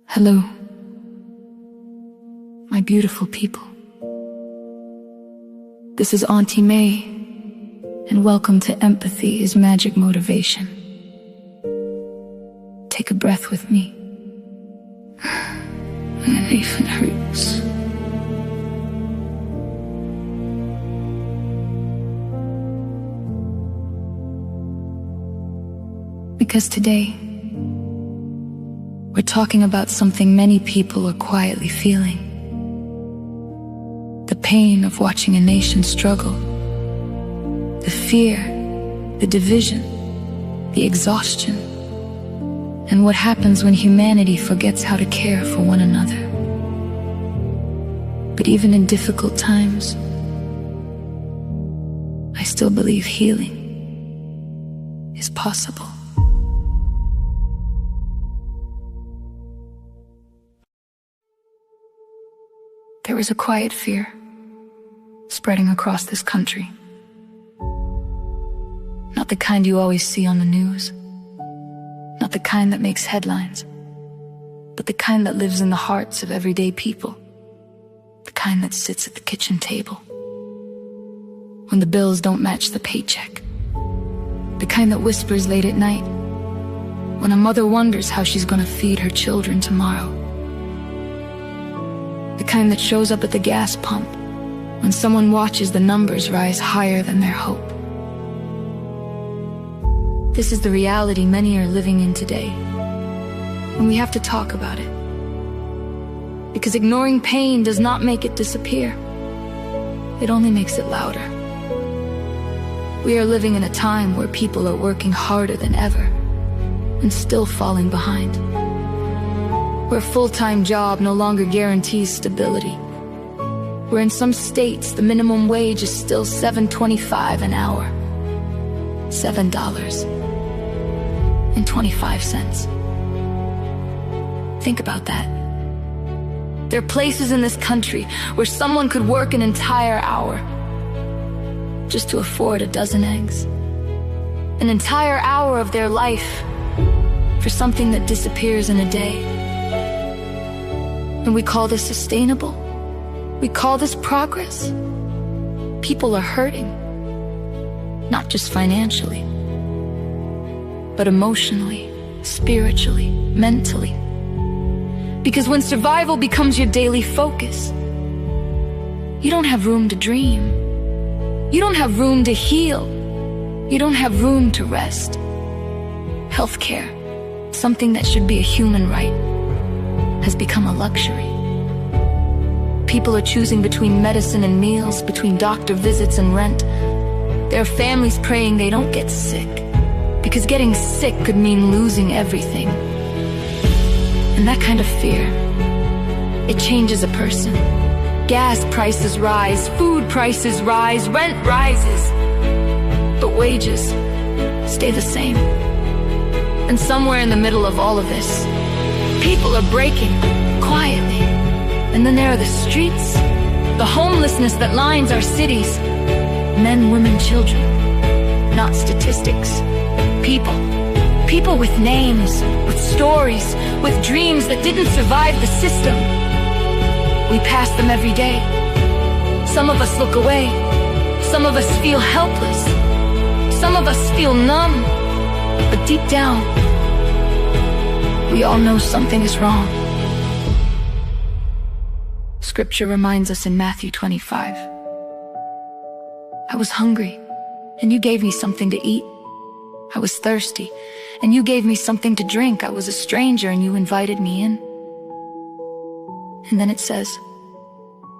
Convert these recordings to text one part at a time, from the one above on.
Hello, my beautiful people. This is Auntie May, and welcome to Empathy is Magic Motivation. Take a breath with me. And if it hurts. Because today, we're talking about something many people are quietly feeling. The pain of watching a nation struggle. The fear, the division, the exhaustion, and what happens when humanity forgets how to care for one another. But even in difficult times, I still believe healing is possible. There is a quiet fear spreading across this country. Not the kind you always see on the news, not the kind that makes headlines, but the kind that lives in the hearts of everyday people, the kind that sits at the kitchen table when the bills don't match the paycheck, the kind that whispers late at night when a mother wonders how she's gonna feed her children tomorrow. The kind that shows up at the gas pump when someone watches the numbers rise higher than their hope. This is the reality many are living in today, and we have to talk about it. Because ignoring pain does not make it disappear. It only makes it louder. We are living in a time where people are working harder than ever and still falling behind. Where a full-time job no longer guarantees stability. Where in some states the minimum wage is still $7.25 an hour. $7.25. Think about that. There are places in this country where someone could work an entire hour just to afford a dozen eggs. An entire hour of their life for something that disappears in a day. And we call this sustainable? We call this progress? People are hurting. Not just financially, but emotionally, spiritually, mentally. Because when survival becomes your daily focus, you don't have room to dream. You don't have room to heal. You don't have room to rest. Healthcare, something that should be a human right, has become a luxury. People are choosing between medicine and meals, between doctor visits and rent. There are families praying they don't get sick, because getting sick could mean losing everything. And that kind of fear, it changes a person. Gas prices rise, food prices rise, rent rises, but wages stay the same. And somewhere in the middle of all of this, people are breaking quietly. And then there are the streets, the homelessness that lines our cities. Men, women, children, not statistics. People with names, with stories, with dreams that didn't survive the system. We pass them every day. Some of us look away. Some of us feel helpless. Some of us feel numb. But deep down, we all know something is wrong. Scripture reminds us in Matthew 25. I was hungry, and you gave me something to eat. I was thirsty, and you gave me something to drink. I was a stranger, and you invited me in. And then it says,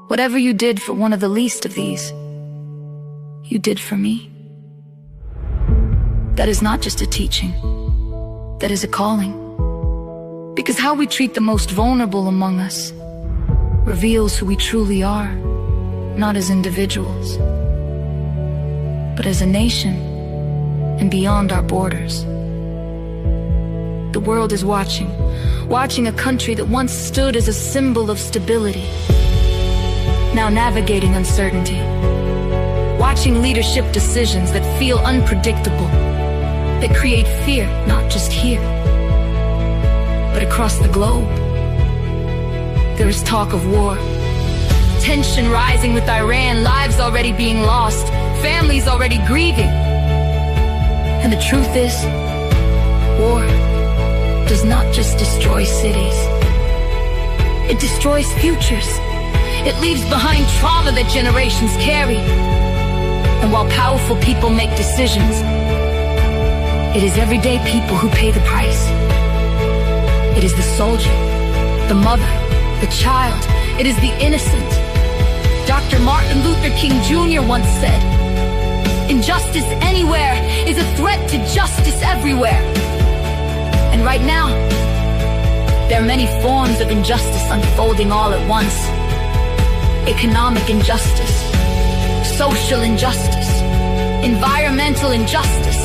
whatever you did for one of the least of these, you did for me. That is not just a teaching. That is a calling. Because how we treat the most vulnerable among us reveals who we truly are, not as individuals, but as a nation and beyond our borders. The world is watching a country that once stood as a symbol of stability, now navigating uncertainty, watching leadership decisions that feel unpredictable, that create fear, not just here, but across the globe. there is talk of war. Tension rising with Iran, lives already being lost, families already grieving. And the truth is, war does not just destroy cities. It destroys futures. It leaves behind trauma that generations carry. And while powerful people make decisions, it is everyday people who pay the price. It is the soldier, the mother, the child. It is the innocent. Dr. Martin Luther King Jr. once said, "Injustice anywhere is a threat to justice everywhere." And right now, there are many forms of injustice unfolding all at once. Economic injustice, social injustice, environmental injustice.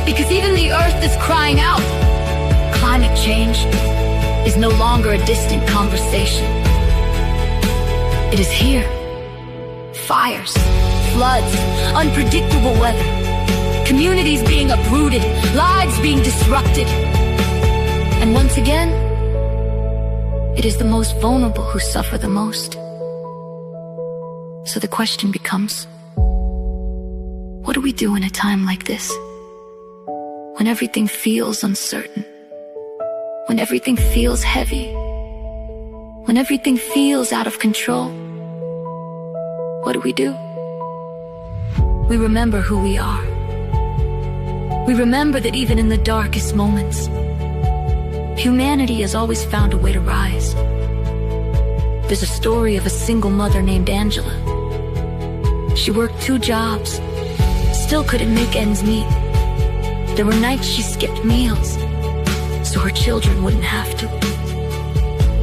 Because even the earth is crying out. Climate change is no longer a distant conversation. It is here. Fires, floods, unpredictable weather, communities being uprooted, lives being disrupted. And once again, it is the most vulnerable who suffer the most. So the question becomes, what do we do in a time like this? When everything feels uncertain, when everything feels heavy, when everything feels out of control, what do? We remember who we are. We remember that even in the darkest moments, humanity has always found a way to rise. There's a story of a single mother named Angela. She worked 2 jobs, still couldn't make ends meet. There were nights she skipped meals, so her children wouldn't have to.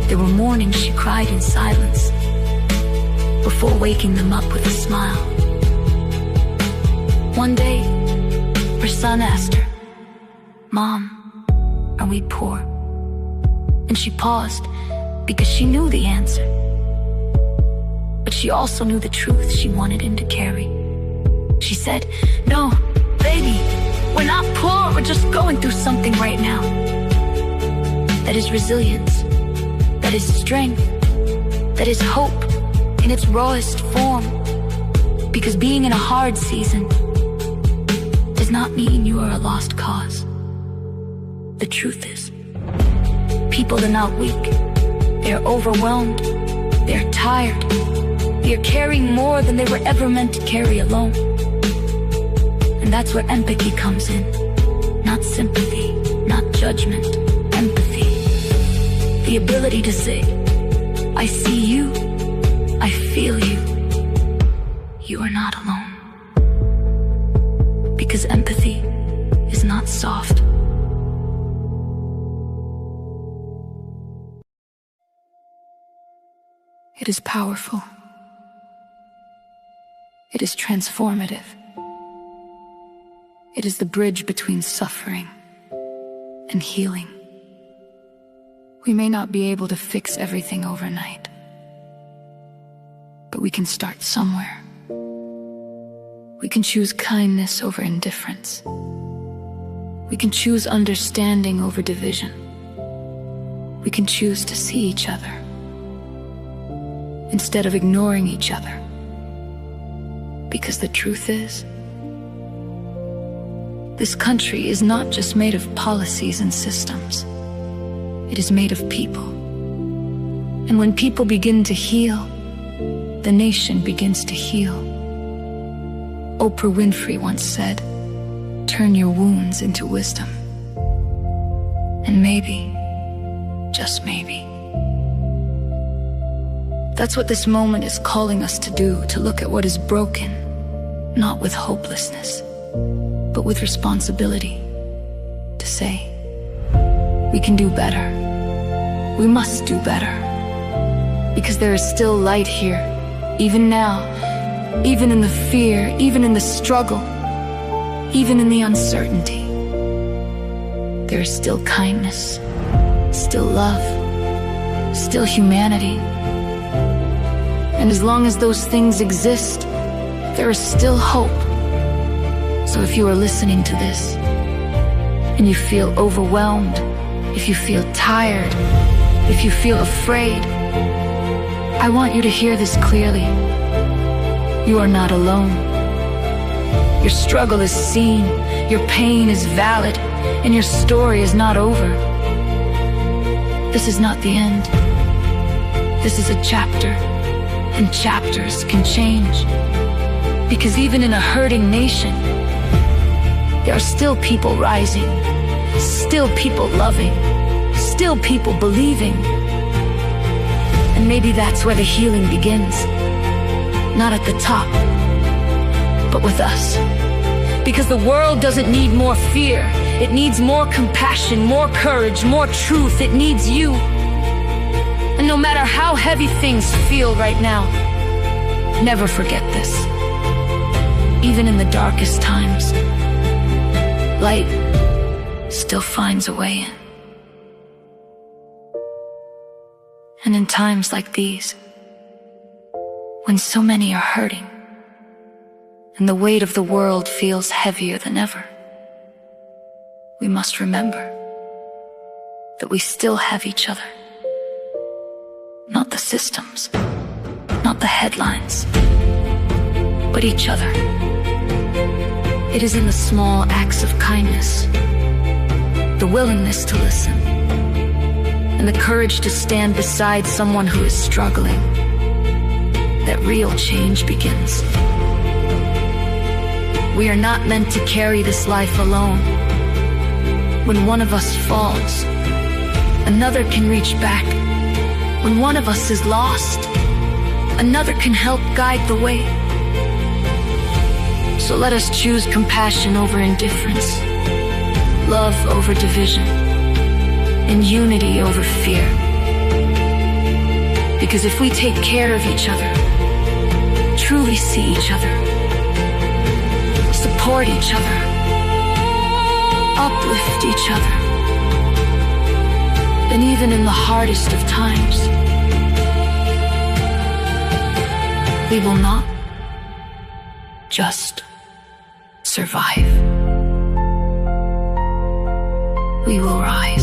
There were mornings she cried in silence, before waking them up with a smile. One day, her son asked her, "Mom, are we poor?" And she paused, because she knew the answer. But she also knew the truth she wanted him to carry. She said, "No, baby, we're not poor, we're just going through something right now." That is resilience, that is strength, that is hope in its rawest form. Because being in a hard season does not mean you are a lost cause. The truth is, people are not weak. They are overwhelmed. They are tired. They are carrying more than they were ever meant to carry alone. And that's where empathy comes in. Not sympathy, not judgment, empathy. The ability to say, "I see you, I feel you. You are not alone." Because empathy is not soft. It is powerful. It is transformative. It is the bridge between suffering and healing. We may not be able to fix everything overnight, but we can start somewhere. We can choose kindness over indifference. We can choose understanding over division. We can choose to see each other instead of ignoring each other. Because the truth is, this country is not just made of policies and systems. It is made of people. And when people begin to heal, the nation begins to heal. Oprah Winfrey once said, "Turn your wounds into wisdom." And maybe, just maybe, that's what this moment is calling us to do, to look at what is broken, not with hopelessness, but with responsibility, to say, we can do better. We must do better. Because there is still light here, even now, even in the fear, even in the struggle, even in the uncertainty. There is still kindness, still love, still humanity. And as long as those things exist, there is still hope. So if you are listening to this, and you feel overwhelmed, if you feel tired, if you feel afraid, I want you to hear this clearly. You are not alone. Your struggle is seen, your pain is valid, and your story is not over. This is not the end. This is a chapter, and chapters can change. Because even in a hurting nation, there are still people rising, still people loving, still people believing. And maybe that's where the healing begins. Not at the top, but with us. Because the world doesn't need more fear. It needs more compassion, more courage, more truth. It needs you. And no matter how heavy things feel right now, never forget this. Even in the darkest times, light still finds a way in. And in times like these, when so many are hurting, and the weight of the world feels heavier than ever, we must remember that we still have each other. Not the systems, not the headlines, but each other. It is in the small acts of kindness, the willingness to listen, and the courage to stand beside someone who is struggling, that real change begins. We are not meant to carry this life alone. When one of us falls, another can reach back. When one of us is lost, another can help guide the way. So let us choose compassion over indifference, love over division, and unity over fear. Because if we take care of each other, truly see each other, support each other, uplift each other, then even in the hardest of times, we will not just survive. We will rise.